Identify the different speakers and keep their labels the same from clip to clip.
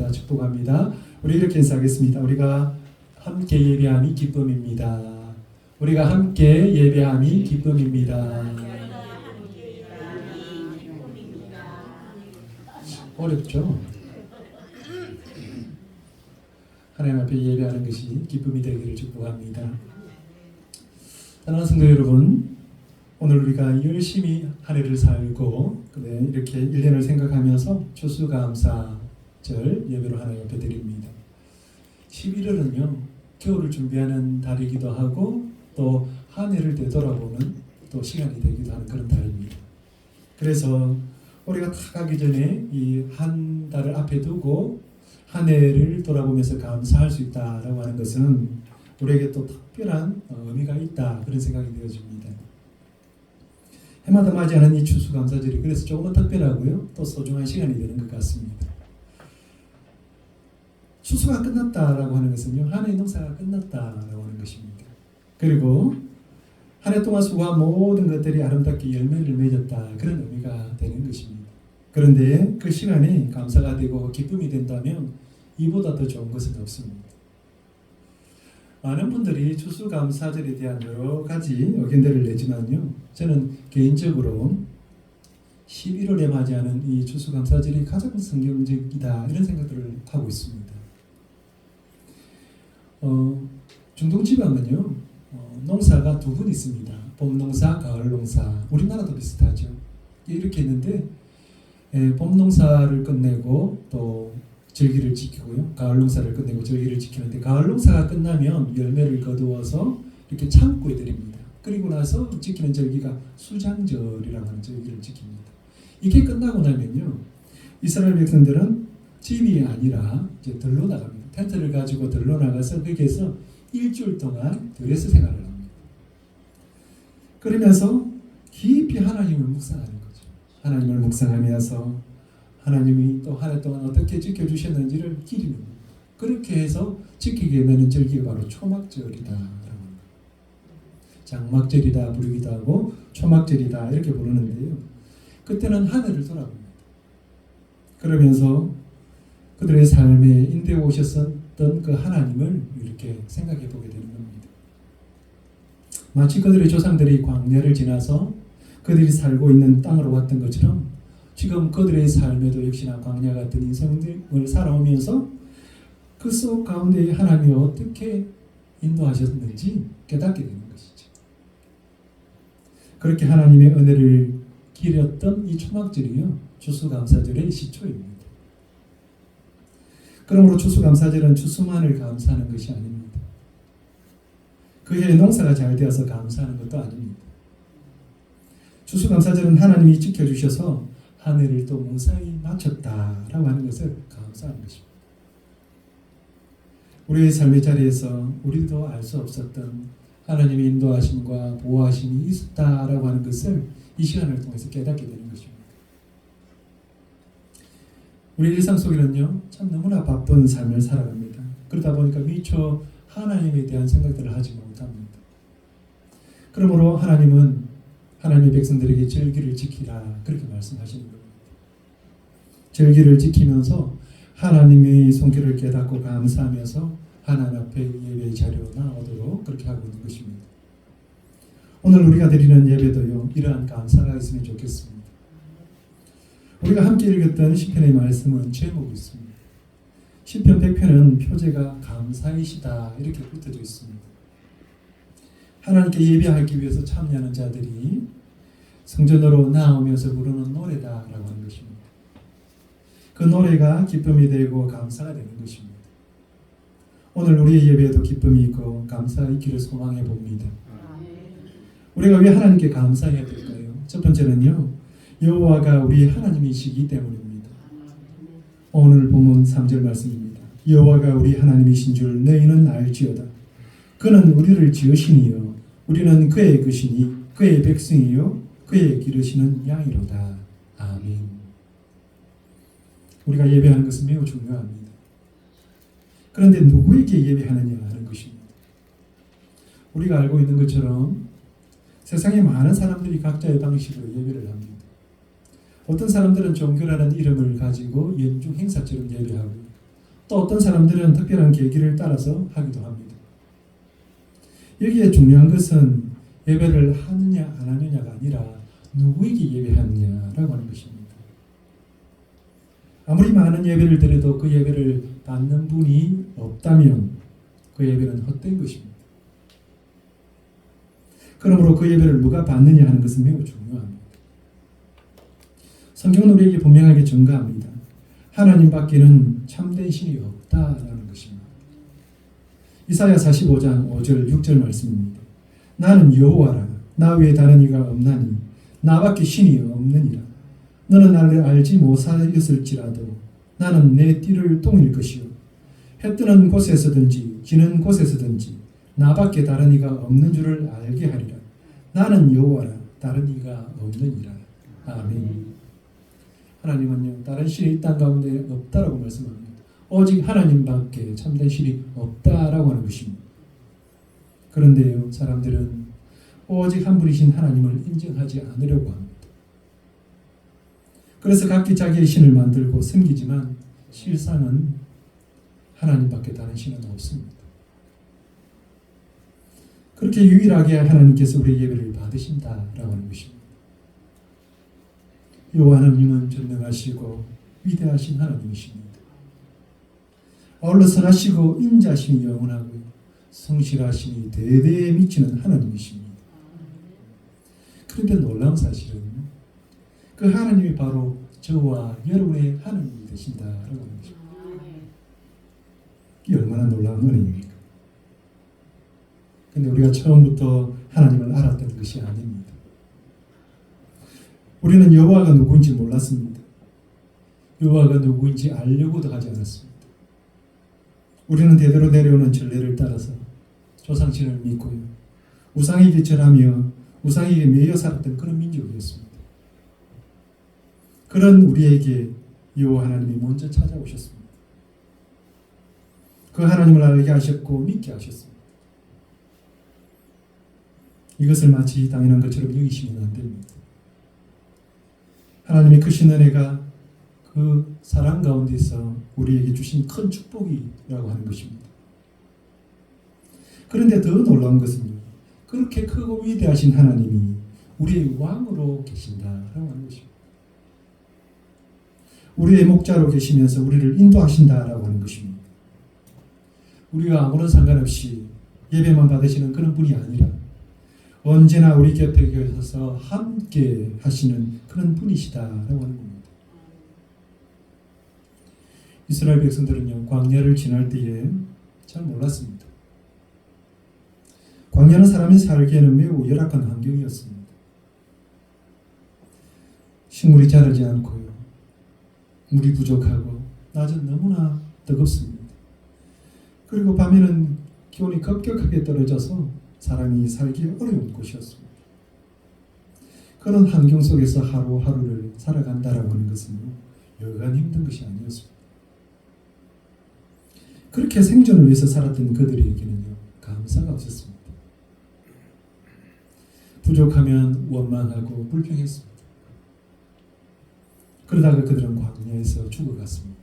Speaker 1: 축복합니다. 축복합니다. 우리 이렇게 인사하겠습니다. 우리가 함께 예배함이 기쁨입니다. 우리가 함께 예배함이 기쁨입니다. 어렵죠? 하나님 앞에 예배하는 것이 기쁨이 되기를 축복합니다. 사랑하는 성도 여러분, 오늘 우리가 열심히 한 해를 살고 이렇게 1년을 생각하면서 추수감사절 예배로 하나님 앞에 드립니다. 11월은요 겨울을 준비하는 달이기도 하고 또 한 해를 되돌아보는 또 시간이 되기도 하는 그런 달입니다. 그래서 우리가 다 가기 전에 이 한 달을 앞에 두고 한 해를 돌아보면서 감사할 수 있다라고 하는 것은 우리에게 또 특별한 의미가 있다, 그런 생각이 되어집니다. 해마다 맞이하는 이 추수감사절이 그래서 조금은 특별하고요 또 소중한 시간이 되는 것 같습니다. 추수가 끝났다라고 하는 것은요 한 해 농사가 끝났다라고 하는 것입니다. 그리고 한 해 동안 수고한 모든 것들이 아름답게 열매를 맺었다, 그런 의미가 되는 것입니다. 그런데 그 시간이 감사가 되고 기쁨이 된다면 이보다 더 좋은 것은 없습니다. 많은 분들이 추수감사절에 대한 여러 가지 의견들을 내지만요 저는 개인적으로 11월에 맞이하는 이 추수감사절이 가장 성경적이다, 이런 생각들을 하고 있습니다. 중동지방은요 농사가 두 분 있습니다. 봄농사, 가을농사. 우리나라도 비슷하죠. 이렇게 있는데 봄농사를 끝내고 또 절기를 지키고요 가을농사를 끝내고 절기를 지키는데, 가을농사가 끝나면 열매를 거두어서 이렇게 창고에 드립니다. 그리고 나서 지키는 절기가 수장절이라고 하는 절기를 지킵니다. 이게 끝나고 나면요 이스라엘 백성들은 집이 아니라 이제 들로 나갑니다. 텐트를 가지고 들로 나가서 거기에서 일주일 동안 드레스 생활을 합니다. 그러면서 깊이 하나님을 묵상하는 거죠. 하나님을 묵상하면서 하나님이 또 한 해 동안 어떻게 지켜주셨는지를 기리는 거예요. 그렇게 해서 지키게 되는 절기가 바로 초막절이다. 장막절이다 부르기도 하고 초막절이다 이렇게 부르는데요. 그때는 한 해를 돌아봅니다. 그러면서 그들의 삶에 인도해 오셨던 그 하나님을 이렇게 생각해 보게 되는 겁니다. 마치 그들의 조상들이 광야를 지나서 그들이 살고 있는 땅으로 왔던 것처럼 지금 그들의 삶에도 역시나 광야 같은 인생을 살아오면서 그 속 가운데 하나님이 어떻게 인도하셨는지 깨닫게 되는 것이죠. 그렇게 하나님의 은혜를 기렸던 이 초막절이요 추수감사절의 시초입니다. 그러므로 추수감사절은 추수만을 감사하는 것이 아닙니다. 그 해에 농사가 잘 되어서 감사하는 것도 아닙니다. 추수감사절은 하나님이 지켜주셔서 한 해를 또 무사히 마쳤다라고 하는 것을 감사하는 것입니다. 우리의 삶의 자리에서 우리도 알 수 없었던 하나님의 인도하심과 보호하심이 있었다라고 하는 것을 이 시간을 통해서 깨닫게 되는 것입니다. 우리 일상 속에는요 참 너무나 바쁜 삶을 살아갑니다. 그러다 보니까 미처 하나님에 대한 생각들을 하지 못합니다. 그러므로 하나님은 하나님의 백성들에게 절기를 지키라, 그렇게 말씀하시는 겁니다. 절기를 지키면서 하나님의 손길을 깨닫고 감사하면서 하나님 앞에 예배의 자리로 나오도록 그렇게 하고 있는 것입니다. 오늘 우리가 드리는 예배도요 이러한 감사가 있으면 좋겠습니다. 우리가 함께 읽었던 시편의 말씀은 제목이 있습니다. 시편 100편은 표제가 감사이시다 이렇게 붙어져 있습니다. 하나님께 예배하기 위해서 참여하는 자들이 성전으로 나오면서 부르는 노래다라고 하는 것입니다. 그 노래가 기쁨이 되고 감사가 되는 것입니다. 오늘 우리의 예배에도 기쁨이 있고 감사가 있기를 소망해 봅니다. 우리가 왜 하나님께 감사해야 될까요? 첫 번째는요 여호와가 우리 하나님이시기 때문입니다. 오늘 본문 3절 말씀입니다. 여호와가 우리 하나님이신 줄 너희는 알지어다. 그는 우리를 지으시니요 우리는 그의 것이니 그의 백성이요 그의 기르시는 양이로다. 아멘. 우리가 예배하는 것은 매우 중요합니다. 그런데 누구에게 예배하느냐 하는 것입니다. 우리가 알고 있는 것처럼 세상에 많은 사람들이 각자의 방식으로 예배를 합니다. 어떤 사람들은 종교라는 이름을 가지고 연중 행사처럼 예배하고, 또 어떤 사람들은 특별한 계기를 따라서 하기도 합니다. 여기에 중요한 것은 예배를 하느냐 안 하느냐가 아니라 누구에게 예배하느냐라고 하는 것입니다. 아무리 많은 예배를 드려도 그 예배를 받는 분이 없다면 그 예배는 헛된 것입니다. 그러므로 그 예배를 누가 받느냐 하는 것은 매우 중요합니다. 성경은 우리에게 분명하게 증거합니다. 하나님 밖에는 참된 신이 없다라는 것입니다. 이사야 45장 5절 6절 말씀입니다. 나는 여호와라. 나 외에 다른 이가 없나니 나밖에 신이 없느니라. 너는 나를 알지 못하였을지라도 나는 내 띠를 똥일 것이요 해 뜨는 곳에서든지 지는 곳에서든지 나밖에 다른 이가 없는 줄을 알게 하리라. 나는 여호와라. 다른 이가 없느니라. 아멘. 하나님은요, 다른 신이 이 땅 가운데 없다라고 말씀합니다. 오직 하나님밖에 참된 신이 없다라고 하는 것입니다. 그런데요, 사람들은 오직 한 분이신 하나님을 인정하지 않으려고 합니다. 그래서 각기 자기의 신을 만들고 섬기지만 실상은 하나님밖에 다른 신은 없습니다. 그렇게 유일하게 하나님께서 우리의 예배를 받으신다라고 하는 것입니다. 여호와 하나님은 전능하시고 위대하신 하나님이십니다. 아울러 선하시고 인자심이 영원하고 성실하심이 대대에 미치는 하나님이십니다. 그런데 놀라운 사실은 그 하나님이 바로 저와 여러분의 하나님이 되신다라고 하는 것입니다. 이게 얼마나 놀라운 은혜입니까? 근데 우리가 처음부터 하나님을 알았던 것이 아닙니다. 우리는 여호와가 누구인지 몰랐습니다. 여호와가 누구인지 알려고도 하지 않았습니다. 우리는 대대로 내려오는 전례를 따라서 조상신을 믿고요. 우상에게 절하며 우상에게 매여 살았던 그런 민족이었습니다. 그런 우리에게 여호와 하나님이 먼저 찾아오셨습니다. 그 하나님을 알게 하셨고 믿게 하셨습니다. 이것을 마치 당연한 것처럼 여기시면 안 됩니다. 하나님의 크신 은혜가 그 사랑 가운데서 우리에게 주신 큰 축복이라고 하는 것입니다. 그런데 더 놀라운 것은요, 그렇게 크고 위대하신 하나님이 우리의 왕으로 계신다라고 하는 것입니다. 우리의 목자로 계시면서 우리를 인도하신다라고 하는 것입니다. 우리가 아무런 상관없이 예배만 받으시는 그런 분이 아니라 언제나 우리 곁에 계셔서 함께 하시는 그런 분이시다라고 하는 겁니다. 이스라엘 백성들은요, 광야를 지날 때에 잘 몰랐습니다. 광야는 사람이 살기에는 매우 열악한 환경이었습니다. 식물이 자라지 않고요, 물이 부족하고 낮은 너무나 뜨겁습니다. 그리고 밤에는 기온이 급격하게 떨어져서 사람이 살기 어려운 곳이었습니다. 그런 환경 속에서 하루하루를 살아간다라고 하는 것은 여간 힘든 것이 아니었습니다. 그렇게 생존을 위해서 살았던 그들에게는요, 감사가 없었습니다. 부족하면 원망하고 불평했습니다. 그러다가 그들은 광야에서 죽어갔습니다.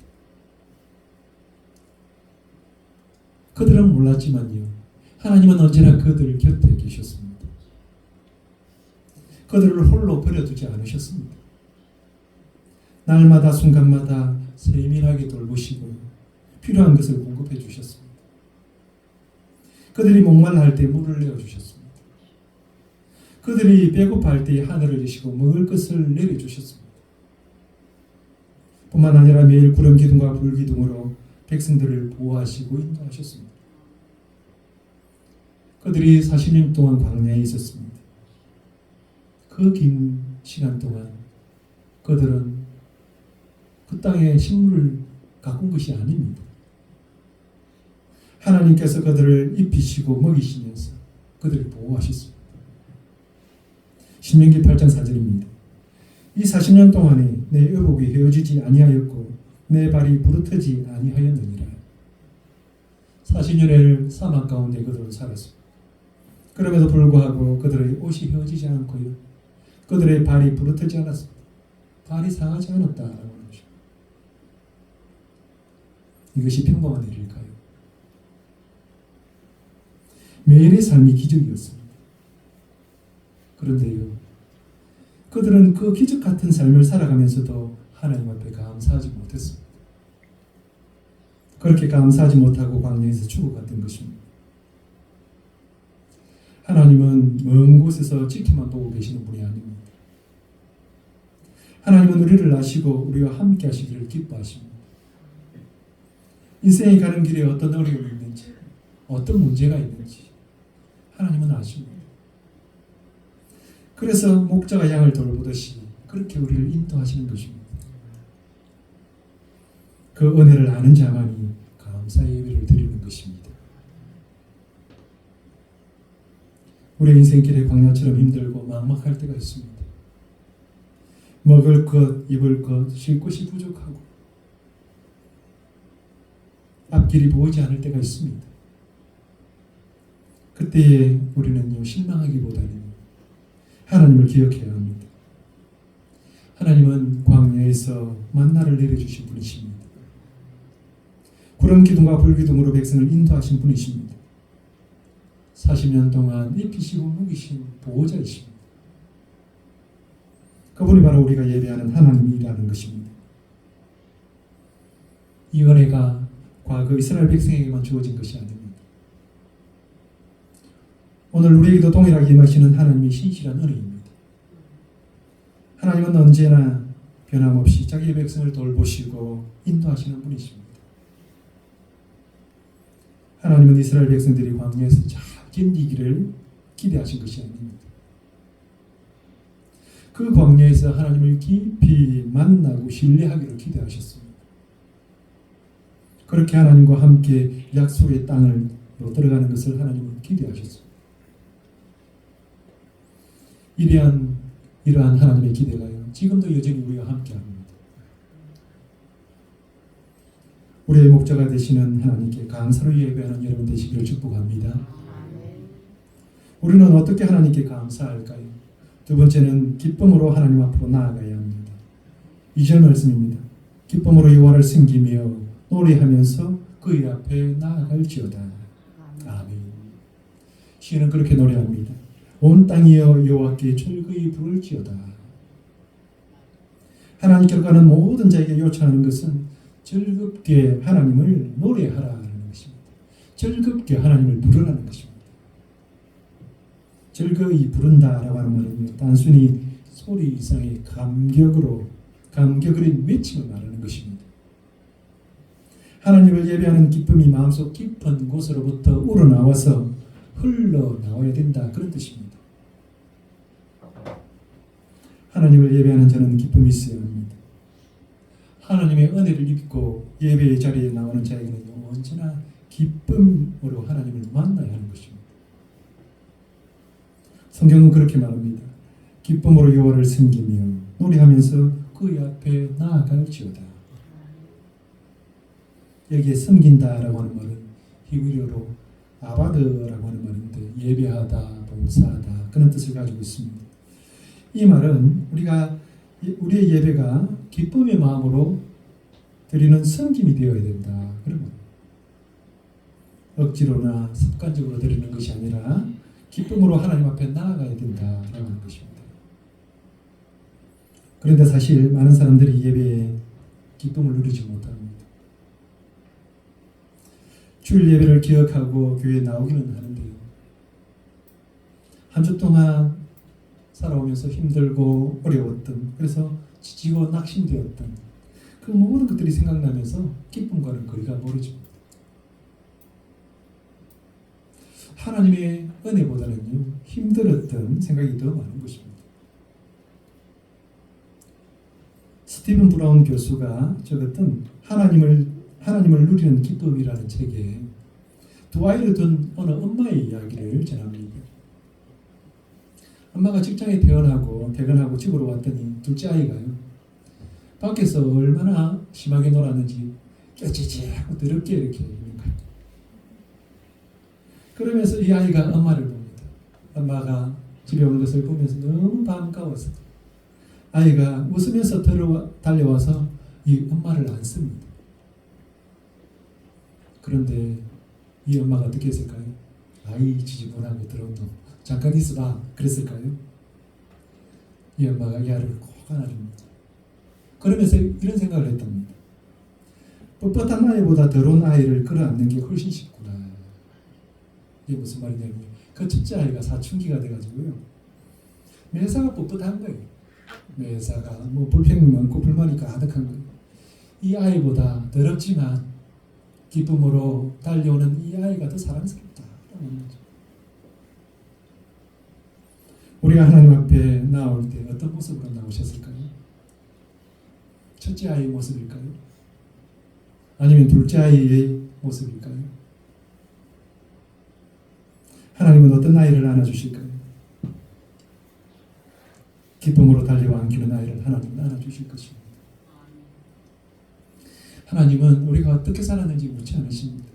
Speaker 1: 그들은 몰랐지만요, 하나님은 언제나 그들 곁에 계셨습니다. 그들을 홀로 버려두지 않으셨습니다. 날마다 순간마다 세밀하게 돌보시고 필요한 것을 공급해 주셨습니다. 그들이 목말라 때 물을 내어주셨습니다. 그들이 배고파할 때 하늘을 여시고 먹을 것을 내려주셨습니다. 뿐만 아니라 매일 구름 기둥과 불 기둥으로 백성들을 보호하시고 인도하셨습니다. 그들이 40년 동안 광야에 있었습니다. 그 긴 시간 동안 그들은 그 땅에 식물을 가꾼 것이 아닙니다. 하나님께서 그들을 입히시고 먹이시면서 그들을 보호하셨습니다. 신명기 8장 4절입니다. 이 40년 동안에 내 의복이 헤어지지 아니하였고 내 발이 부르트지 아니하였느니라. 40년을 사막 가운데 그들은 살았습니다. 그럼에도 불구하고 그들의 옷이 헤어지지 않고요, 그들의 발이 부르트지 않았습니다. 발이 상하지 않았다라고 하는 것입니다. 이것이 평범한 일일까요? 매일의 삶이 기적이었습니다. 그런데요, 그들은 그 기적 같은 삶을 살아가면서도 하나님 앞에 감사하지 못했습니다. 그렇게 감사하지 못하고 광야에서 죽어갔던 것입니다. 하나님은 먼 곳에서 지켜만 보고 계시는 분이 아닙니다. 하나님은 우리를 아시고 우리와 함께 하시기를 기뻐하십니다. 인생이 가는 길에 어떤 어려움이 있는지, 어떤 문제가 있는지 하나님은 아십니다. 그래서 목자가 양을 돌보듯이 그렇게 우리를 인도하시는 것입니다. 그 은혜를 아는 자만이 감사의 예배를 드리는 것입니다. 우리의 인생길에 광야처럼 힘들고 막막할 때가 있습니다. 먹을 것, 입을 것, 쉴 곳이 부족하고 앞길이 보이지 않을 때가 있습니다. 그때에 우리는요, 실망하기보다는 하나님을 기억해야 합니다. 하나님은 광야에서 만나를 내려주신 분이십니다. 구름 기둥과 불 기둥으로 백성을 인도하신 분이십니다. 40년 동안 입히시고 먹이신 보호자이십니다. 그분이 바로 우리가 예배하는 하나님이라는 것입니다. 이 은혜가 과거 이스라엘 백성에게만 주어진 것이 아닙니다. 오늘 우리에게도 동일하게 임하시는 하나님의 신실한 은혜입니다. 하나님은 언제나 변함없이 자기의 백성을 돌보시고 인도하시는 분이십니다. 하나님은 이스라엘 백성들이 광야에서 잘 견디기를 기대하신 것이 아닙니다. 그 광야에서 하나님을 깊이 만나고 신뢰하기를 기대하셨습니다. 그렇게 하나님과 함께 약속의 땅으로 들어가는 것을 하나님은 기대하셨습니다. 이러한 하나님의 기대가요, 지금도 여전히 우리와 함께합니다. 우리의 목자가 되시는 하나님께 감사로 예배하는 여러분 되시기를 축복합니다. 우리는 어떻게 하나님께 감사할까요? 두 번째는 기쁨으로 하나님 앞으로 나아가야 합니다. 2절 말씀입니다. 기쁨으로 여호와를 섬기며 노래하면서 그의 앞에 나아갈지어다. 아멘. 시인은 그렇게 노래합니다. 온 땅이여 여호와께 즐거이 부를지어다. 하나님께로 가는 모든 자에게 요청하는 것은 즐겁게 하나님을 노래하라는 것입니다. 즐겁게 하나님을 부르라는 것입니다. 즐거이 부른다라고 하는 말은요, 단순히 소리 이상의 감격을 외침을 말하는 것입니다. 하나님을 예배하는 기쁨이 마음속 깊은 곳으로부터 우러나와서 흘러나와야 된다, 그런 뜻입니다. 하나님을 예배하는 자는 기쁨이 있어야 합니다. 하나님의 은혜를 입고 예배의 자리에 나오는 자에게는 언제나 기쁨으로 하나님을 만나야 하는 것입니다. 성경은 그렇게 말합니다. 기쁨으로 여호와를 섬기며 노래하면서 그의 앞에 나아갈지어다. 여기에 섬긴다라고 하는 말은 히브리어로 아바드라고 하는 말인데, 예배하다, 봉사하다, 그런 뜻을 가지고 있습니다. 이 말은 우리의 예배가 기쁨의 마음으로 드리는 섬김이 되어야 된다, 그런 말. 억지로나 습관적으로 드리는 것이 아니라 기쁨으로 하나님 앞에 나아가야 된다라고 하는 것입니다. 그런데 사실 많은 사람들이 예배에 기쁨을 누리지 못합니다. 주일 예배를 기억하고 교회에 나오기는 하는데요, 한 주 동안 살아오면서 힘들고 어려웠던, 그래서 지치고 낙심되었던 그 모든 것들이 생각나면서 기쁨과는 거리가 멀어집니다. 하나님의 은혜보다는요, 힘들었던 생각이 더 많은 것입니다. 스티븐 브라운 교수가 적었던 하나님을 누리는 기쁨이라는 책에 두 아이를 둔 어느 엄마의 이야기를 전합니다. 엄마가 직장에 퇴근하고 집으로 왔더니 둘째 아이가요, 밖에서 얼마나 심하게 놀았는지 깨지지하고 더럽게 이렇게 있는 거예요. 그러면서 이 아이가 엄마를 봅니다. 엄마가 집에 오는 것을 보면서 너무 반가워서 아이가 웃으면서 달려와서 이 엄마를 안습니다. 그런데 이 엄마가 어떻게 했을까요? 아이 지지분하고 들어온 놈 잠깐 있어봐 그랬을까요? 이 엄마가 이 아이를 꼭 안아줍니다. 그러면서 이런 생각을 했답니다. 뻣뻣한 아이보다 더러운 아이를 끌어안는 게 훨씬 쉽구나. 이게 무슨 말이냐면 그 첫째 아이가 사춘기가 돼가지고요. 매사가 뻣뻣한 거예요. 매사가 뭐 불평이 많고 불만이 가득한 거예요. 이 아이보다 더럽지만 기쁨으로 달려오는 이 아이가 더 사랑스럽다라는 거죠. 우리가 하나님 앞에 나올 때 어떤 모습으로 나오셨을까요? 첫째 아이의 모습일까요? 아니면 둘째 아이의 모습일까요? 하나님은 어떤 아이를 안아주실까요? 기쁨으로 달려와 안기는 아이를 하나님은 안아주실 것입니다. 하나님은 우리가 어떻게 살았는지 묻지 않으십니다.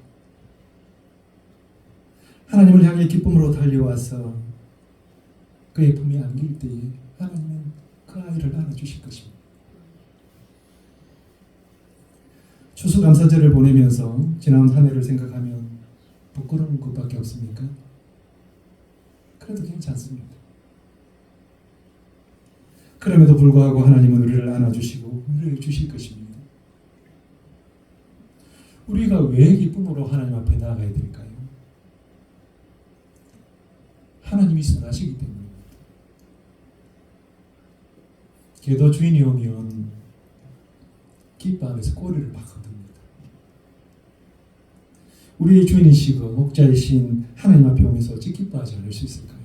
Speaker 1: 하나님을 향해 기쁨으로 달려와서 그의 품에 안길 때에 하나님은 그 아이를 안아주실 것입니다. 추수감사절을 보내면서 지난 한 해를 생각하면 부끄러운 것밖에 없습니까? 그래도 괜찮습니다. 그럼에도 불구하고 하나님은 우리를 안아주시고 위로해 주실 것입니다. 우리가 왜 기쁨으로 하나님 앞에 나아가야 될까요? 하나님이 선하시기 때문입니다. 궤도 주인이 오면 기뻐하면서 꼬리를 막 흔듭니다. 우리의 주인이시고 목자이신 하나님 앞에 오면서 어찌 기뻐하지 않을 수 있을까요?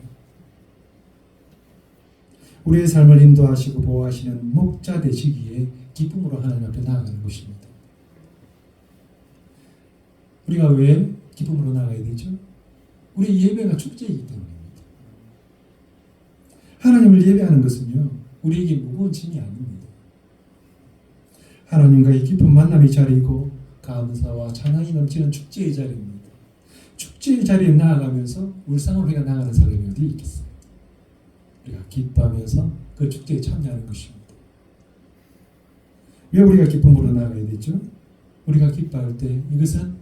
Speaker 1: 우리의 삶을 인도하시고 보호하시는 목자 되시기에 기쁨으로 하나님 앞에 나아가는 것입니다. 우리가 왜 기쁨으로 나아가야 되죠? 우리 예배가 축제이기 때문입니다. 하나님을 예배하는 것은요, 우리에게 무거운 짐이 아닙니다. 하나님과의 깊은 만남의 자리이고 감사와 찬양이 넘치는 축제의 자리입니다. 축제의 자리에 나아가면서 울상을 우리가 나가는 사람이 어디 있겠어요? 우리가 기뻐하면서 그 축제에 참여하는 것입니다. 왜 우리가 기쁨으로 나아가야 되죠? 우리가 기뻐할 때 이것은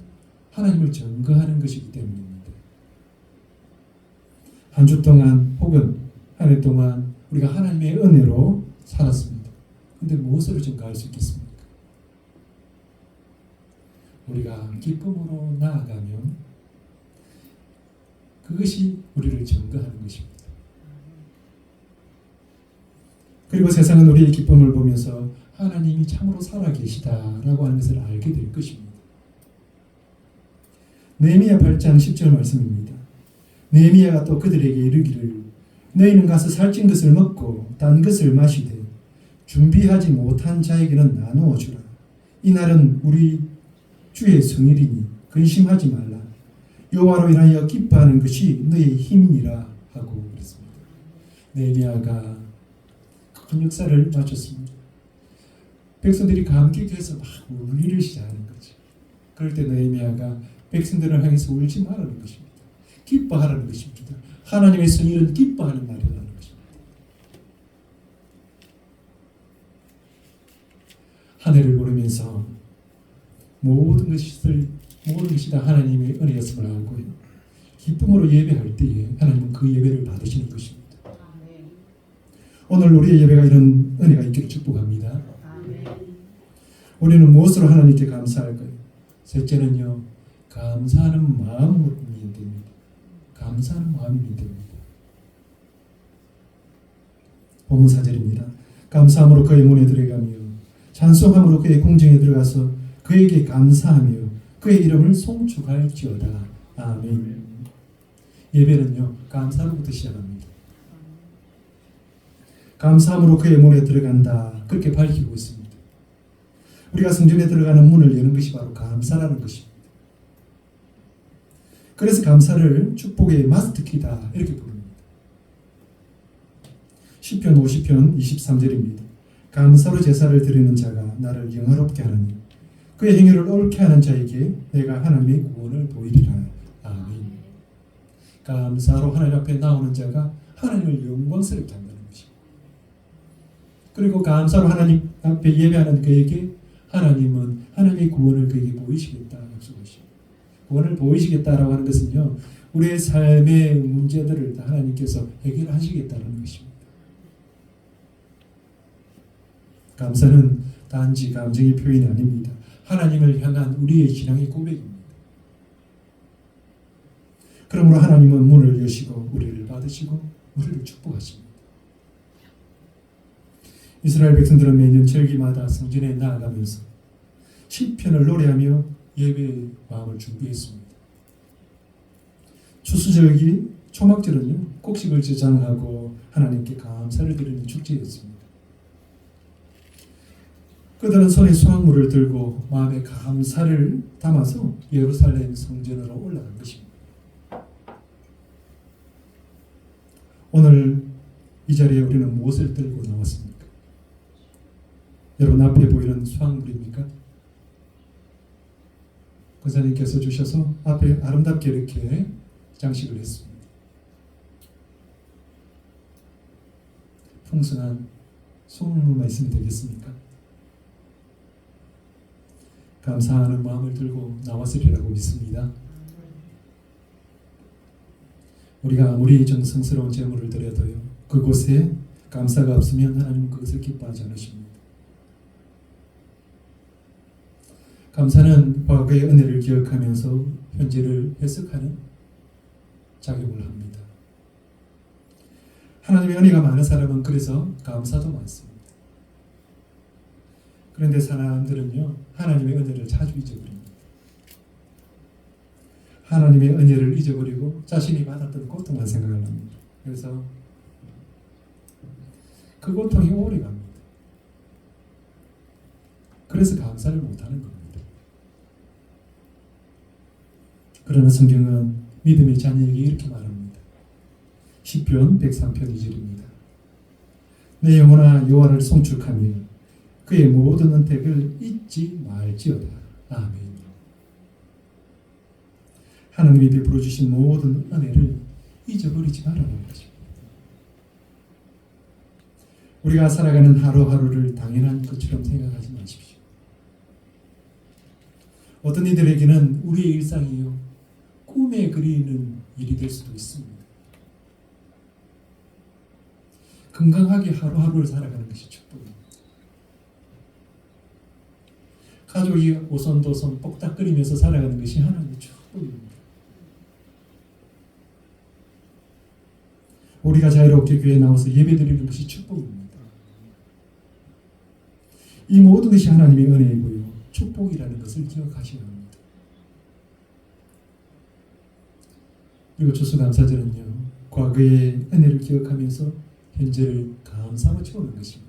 Speaker 1: 하나님을 증거하는 것이기 때문입니다. 한 주 동안 혹은 한 해 동안 우리가 하나님의 은혜로 살았습니다. 그런데 무엇으로 증거할 수 있겠습니까? 우리가 기쁨으로 나아가면 그것이 우리를 증거하는 것입니다. 그리고 세상은 우리의 기쁨을 보면서 하나님이 참으로 살아계시다라고 하는 것을 알게 될 것입니다. 느헤미야 8장 10절 말씀입니다. 느헤미야가 또 그들에게 이르기를 너희는 가서 살찐 것을 먹고 단 것을 마시되 준비하지 못한 자에게는 나누어 주라. 이날은 우리 주의 성일이니 근심하지 말라. 여호와로 인하여 기뻐하는 것이 너희 힘이니라 하고 그랬습니다. 느헤미야가 큰 역사를 마쳤습니다. 백성들이 감격해서 막 울기를 시작하는 거죠. 그럴 때 느헤미야가 백성들을 향해서 울지 말라는 것입니다. 기뻐하라는 것입니다. 하나님의 성일은 기뻐하는 날이라는 것입니다. 한 해를 보내면서 모든 것이 다 하나님의 은혜였음을 알고요. 기쁨으로 예배할 때에 하나님은 그 예배를 받으시는 것입니다. 오늘 우리의 예배가 이런 은혜가 있기를 축복합니다. 우리는 무엇으로 하나님께 감사할까요? 셋째는요, 감사하는 마음이면 됩니다. 감사하는 마음이면 됩니다. 본문 4절입니다. 감사함으로 그의 문에 들어가며 찬송함으로 그의 궁정에 들어가서 그에게 감사하며 그의 이름을 송축할지어다. 아멘. 예배는요, 감사로부터 시작합니다. 감사함으로 그의 문에 들어간다. 그렇게 밝히고 있습니다. 우리가 성전에 들어가는 문을 여는 것이 바로 감사라는 것입니다. 그래서 감사를 축복의 마스터키다 이렇게 부릅니다. 시편 50편 23절입니다. 감사로 제사를 드리는 자가 나를 영화롭게 하느니 그의 행위를 옳게 하는 자에게 내가 하나님의 구원을 보이리라. 아멘. 감사로 하나님 앞에 나오는 자가 하나님을 영광스럽게 한다는 것입니다. 그리고 감사로 하나님 앞에 예배하는 그에게 하나님은 하나님의 구원을 그에게 보이시겠다 약속하십니다. 구원을 보이시겠다라고 하는 것은요, 우리의 삶의 문제들을 하나님께서 해결하시겠다는 것입니다. 감사는 단지 감정의 표현이 아닙니다. 하나님을 향한 우리의 신앙의 고백입니다. 그러므로 하나님은 문을 여시고 우리를 받으시고 우리를 축복하십니다. 이스라엘 백성들은 매년 절기마다 성전에 나아가면서 시편을 노래하며 예배의 마음을 준비했습니다. 추수절기, 초막절은요, 곡식을 저장하고 하나님께 감사를 드리는 축제였습니다. 그들은 손에 수확물을 들고 마음에 감사를 담아서 예루살렘 성전으로 올라간 것입니다. 오늘 이 자리에 우리는 무엇을 들고 나왔습니까? 여러분 앞에 보이는 수확물입니까? 권사님께서 주셔서 앞에 아름답게 이렇게 장식을 했습니다. 풍성한 수확물만 있으면 되겠습니까? 감사하는 마음을 들고 나왔으리라고 믿습니다. 우리가 아무리 정성스러운 제물을 드려도요, 그곳에 감사가 없으면 하나님은 그것을 기뻐하지 않으십니다. 감사는 과거의 은혜를 기억하면서 현재를 해석하는 작용을 합니다. 하나님의 은혜가 많은 사람은 그래서 감사도 많습니다. 그런데 사람들은요, 하나님의 은혜를 자주 잊어버립니다. 하나님의 은혜를 잊어버리고 자신이 받았던 고통만 생각을 합니다. 그래서 그 고통이 오래 갑니다. 그래서 감사를 못하는 겁니다. 그러나 성경은 믿음의 자녀에게 이렇게 말합니다. 시편 103편 2절입니다. 내 영혼아 여호와를 송축하며 그의 모든 은택을 잊지 말지어다. 아멘. 하나님이 베풀어 주신 모든 은혜를 잊어버리지 말라는 거죠. 우리가 살아가는 하루하루를 당연한 것처럼 생각하지 마십시오. 어떤 이들에게는 우리의 일상이요, 꿈에 그리는 일이 될 수도 있습니다. 건강하게 하루하루를 살아가는 것이 축복입니다. 가족이 오손도손 뽁닥거리면서 살아가는 것이 하나님의 축복입니다. 우리가 자유롭게 교회에 나와서 예배드리는 것이 축복입니다. 이 모든 것이 하나님의 은혜이고요, 축복이라는 것을 기억하셔야 합니다. 그리고 추수감사절은요, 과거의 은혜를 기억하면서 현재를 감사로 채우는 것입니다.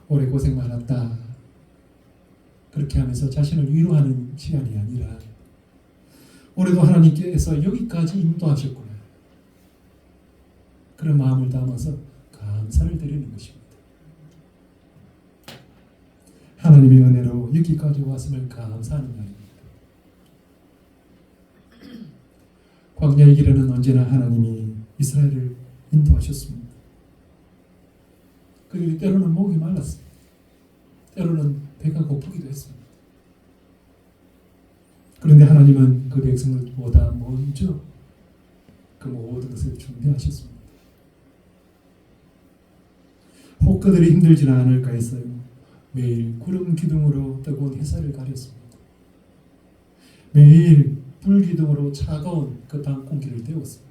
Speaker 1: 오래 고생 많았다, 그렇게 하면서 자신을 위로하는 시간이 아니라 올해도 하나님께서 여기까지 인도하셨구나, 그런 마음을 담아서 감사를 드리는 것입니다. 하나님의 은혜로 여기까지 왔음을 감사하는 날입니다. 광야의 길에는 언제나 하나님이 이스라엘을 인도하셨습니다. 그들이 때로는 목이 말랐습니다. 때로는 배가 고프기도 했습니다. 그런데 하나님은 그 백성들보다 먼저 그 모든 것을 준비하셨습니다. 혹 그들이 힘들지는 않을까 했어요. 매일 구름 기둥으로 뜨거운 햇살을 가렸습니다. 매일 불 기둥으로 차가운 그 밤 공기를 때웠습니다.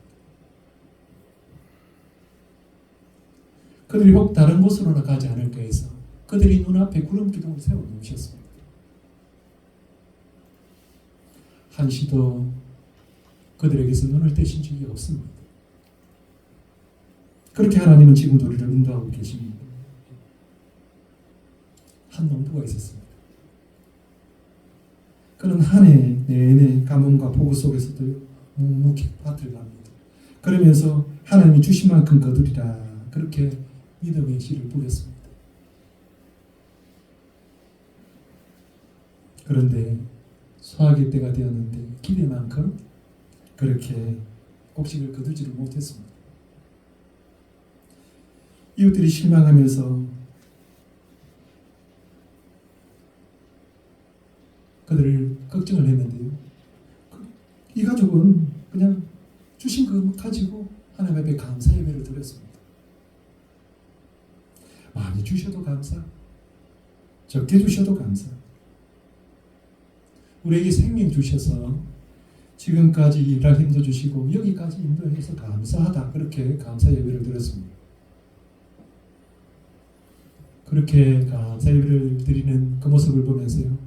Speaker 1: 그들이 혹 다른 곳으로나 가지 않을까 해서 그들이 눈앞에 구름 기둥을 세워 놓으셨습니다. 한시도 그들에게서 눈을 떼신 적이 없습니다. 그렇게 하나님은 지금도 우리를 인도하고 계십니다. 한 농부가 있었습니다. 그는 한 해 내내 가뭄과 폭우 속에서도 묵묵히 밭을 갑니다. 그러면서 하나님이 주신 만큼 거두리라, 그렇게 믿음의 씨를 뿌렸습니다. 그런데 수확의 때가 되었는데 기대만큼 그렇게 곡식을 거두지를 못했습니다. 이웃들이 실망하면서 그들을 걱정을 했는데요. 이 가족은 그냥 주신 거 가지고 하나님 앞에 감사 예배를 드렸습니다. 많이 주셔도 감사, 적게 주셔도 감사. 우리에게 생명 주셔서 지금까지 일할 힘도 주시고 여기까지 인도해서 감사하다, 그렇게 감사 예배를 드렸습니다. 그렇게 감사 예배를 드리는 그 모습을 보면서요,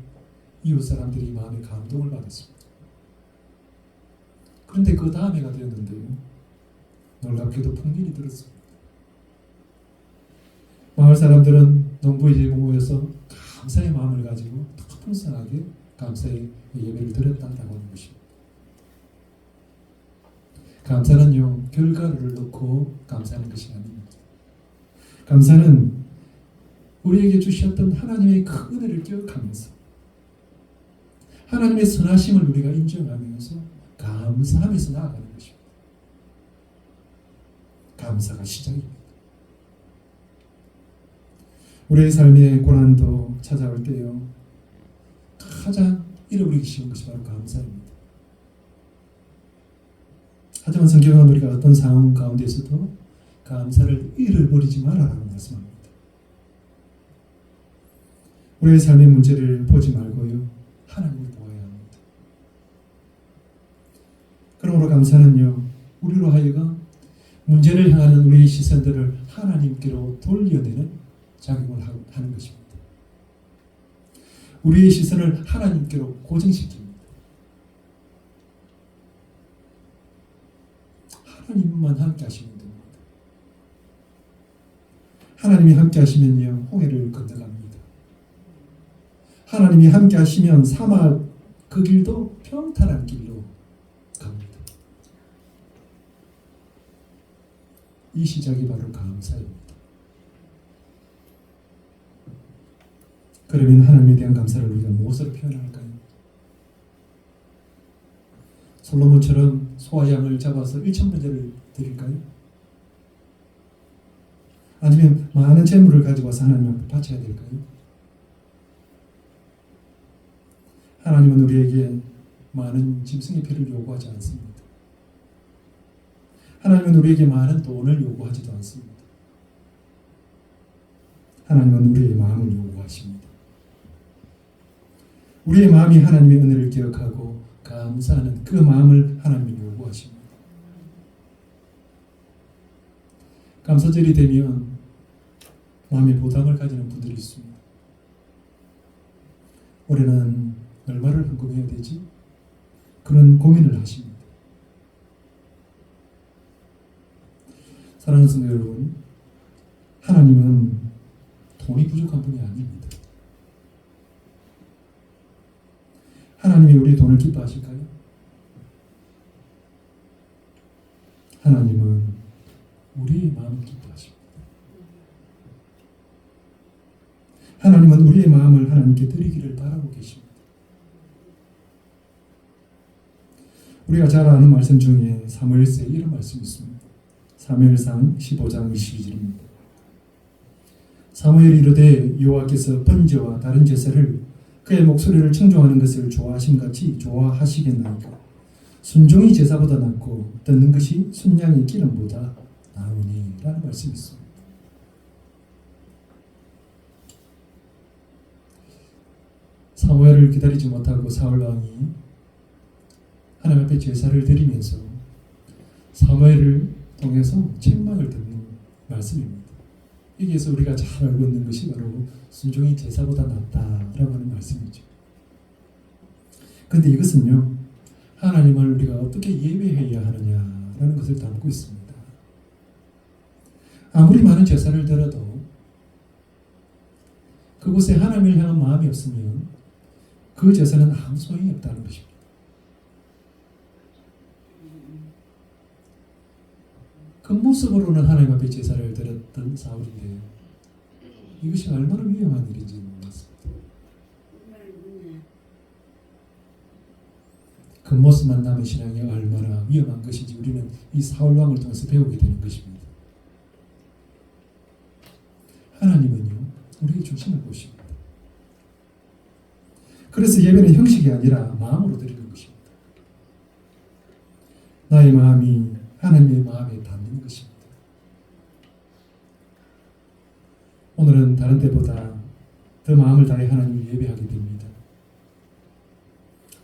Speaker 1: 이웃 사람들이 마음에 감동을 받았습니다. 그런데 그 다음 해가 되었는데요, 놀랍게도 풍년이 들었습니다. 마을 사람들은 농부의 모여서 감사의 마음을 가지고 더 풍성하게 감사의 예배를 드렸다고 하는 것입니다. 감사는요, 결과를 놓고 감사하는 것이 아닙니다. 감사는 우리에게 주셨던 하나님의 큰 은혜를 기억하면서 하나님의 선하심을 우리가 인정하면서 감사하면서 나아가는 것입니다. 감사가 시작입니다. 우리의 삶의 고난도 찾아올 때요, 가장 잃어버리기 쉬운 것이 바로 감사입니다. 하지만 성경은 우리가 어떤 상황 가운데서도 감사를 잃어버리지 말아라고 말씀합니다. 우리의 삶의 문제를 보지 말고요, 하나님을 보아야 합니다. 그러므로 감사는요, 우리로 하여금 문제를 향하는 우리의 시선들을 하나님께로 돌려내는 작용을 하는 것입니다. 우리의 시선을 하나님께로 고정시킵니다. 하나님만 함께 하시면 됩니다. 하나님이 함께 하시면요, 홍해를 건너갑니다. 하나님이 함께 하시면 사막 그 길도 평탄한 길로 갑니다. 이 시작이 바로 감사입니다. 그러면 하나님에 대한 감사를 우리가 무엇으로 표현할까요? 솔로몬처럼 소와 양을 잡아서 1,000번제를 드릴까요? 아니면 많은 재물을 가지고 와서 하나님 앞에 바쳐야 될까요? 하나님은 우리에게 많은 짐승의 피를 요구하지 않습니다. 하나님은 우리에게 많은 돈을 요구하지도 않습니다. 하나님은 우리의 마음을 요구하십니다. 우리의 마음이 하나님의 은혜를 기억하고 감사하는 그 마음을 하나님이 요구하십니다. 감사절이 되면 마음의 보담을 가지는 분들이 있습니다. 올해는 얼마를 헌금해야 되지? 그런 고민을 하십니다. 사랑하는 성도 여러분, 하나님은 돈이 부족한 분이 아닙니다. 하나님이 우리 돈을 기뻐하실까요? 하나님은 우리의 마음을 기뻐하십니다. 하나님은 우리의 마음을 하나님께 드리기를 바라고 계십니다. 우리가 잘 아는 말씀 중에 사무엘서에 이런 말씀이 있습니다. 사무엘상 15장 22절입니다. 사무엘이 이르되 여호와께서 번제와 다른 제사를 그의 목소리를 청종하는 것을 좋아하심같이 좋아하시겠나이까. 순종이 제사보다 낫고 듣는 것이 순양의 기름보다 나으니 라는 말씀이 있습니다. 사무엘을 기다리지 못하고 사울왕이 하나님 앞에 제사를 드리면서 사무엘을 통해서 책망을 듣는 말씀입니다. 여기에서 우리가 잘 알고 있는 것이 바로 순종이 제사보다 낫다라고 하는 말씀이죠. 그런데 이것은요, 하나님을 우리가 어떻게 예배해야 하느냐라는 것을 담고 있습니다. 아무리 많은 제사를 드려도 그곳에 하나님을 향한 마음이 없으면 그 제사는 아무 소용이 없다는 것입니다. 그 모습으로는 하나님 앞에 제사를 드렸던 사울인데요, 이것이 얼마나 위험한 일인지 몰랐습니다. 그 모습만 남은 신앙이 얼마나 위험한 것인지 우리는 이 사울왕을 통해서 배우게 되는 것입니다. 하나님은요, 우리의 중심을 보십니다. 그래서 예배는 형식이 아니라 마음으로 드리는 것입니다. 나의 마음이 하나님의 마음에 닿는 것입니다. 오늘은 다른 때보다 더 마음을 다해 하나님을 예배하게 됩니다.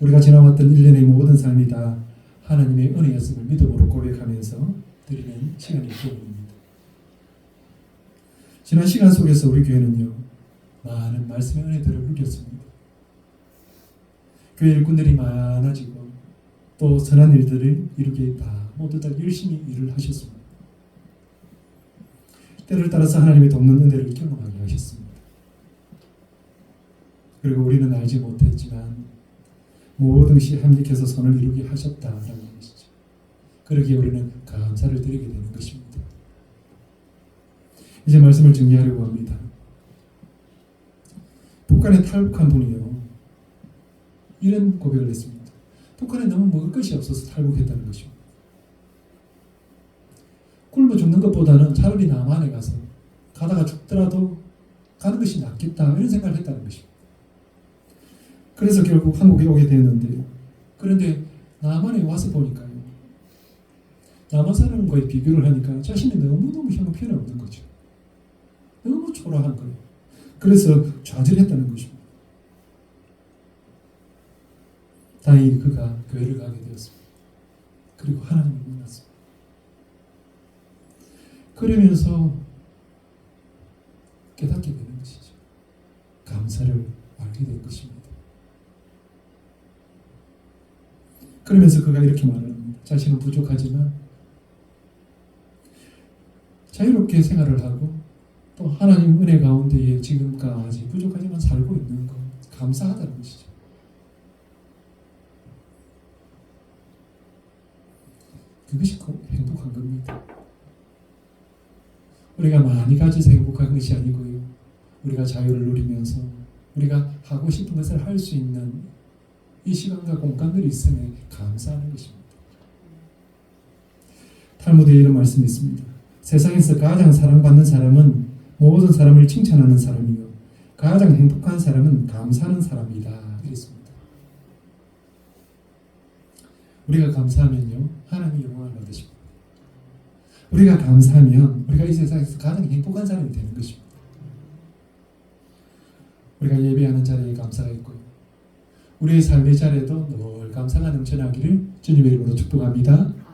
Speaker 1: 우리가 지나왔던 1년의 모든 삶이 다 하나님의 은혜였음을 믿음으로 고백하면서 드리는 시간이기 때문입니다. 지난 시간 속에서 우리 교회는요, 많은 말씀의 은혜들을 누렸습니다. 교회 일꾼들이 많아지고 또 선한 일들을 이루게 다 모두 다 열심히 일을 하셨습니다. 때를 따라서 하나님의 돕는 은혜를 경험하게 하셨습니다. 그리고 우리는 알지 못했지만 모든 것이 합력해서 선을 이루게 하셨다라는 것이죠. 그러기에 우리는 감사를 드리게 되는 것입니다. 이제 말씀을 정리하려고 합니다. 북한에 탈북한 분이요, 이런 고백을 했습니다. 북한에 너무 먹을 것이 없어서 탈북했다는 것입니다. 굶어 죽는 것보다는 차라리 남한에 가서 가다가 죽더라도 가는 것이 낫겠다, 이런 생각을 했다는 것입니다. 그래서 결국 한국에 오게 됐는데요. 그런데 남한에 와서 보니까요, 남한 사람과의 비교를 하니까 자신이 너무너무 형편없는 거죠. 너무 초라한 거예요. 그래서 좌절했다는 것입니다. 다행히 그가 교회를 가게 되었습니다. 그리고 하나님을 만났습니다. 그러면서 깨닫게 되는 것이죠. 감사를 알게 된 것입니다. 그러면서 그가 이렇게 말을 합니다. 자신은 부족하지만 자유롭게 생활을 하고 또 하나님 은혜 가운데에 지금까지 부족하지만 살고 있는 것, 감사하다는 것이죠. 그것이 행복한 겁니다. 우리가 많이 가져서 행복한 것이 아니고요, 우리가 자유를 누리면서 우리가 하고 싶은 것을 할 수 있는 이 시간과 공간들이 있음에 감사하는 것입니다. 탈무드에 이런 말씀이 있습니다. 세상에서 가장 사랑받는 사람은 모든 사람을 칭찬하는 사람이요, 가장 행복한 사람은 감사하는 사람이다. 이랬습니다. 우리가 감사하면요, 하나님이 영광을 받으십니다. 우리가 감사하면 우리가 이 세상에서 가장 행복한 사람이 되는 것입니다. 우리가 예배하는 자리에 감사가 있고요, 우리의 삶의 자리에도 늘 감사가 넘쳐나기를 주님의 이름으로 축복합니다.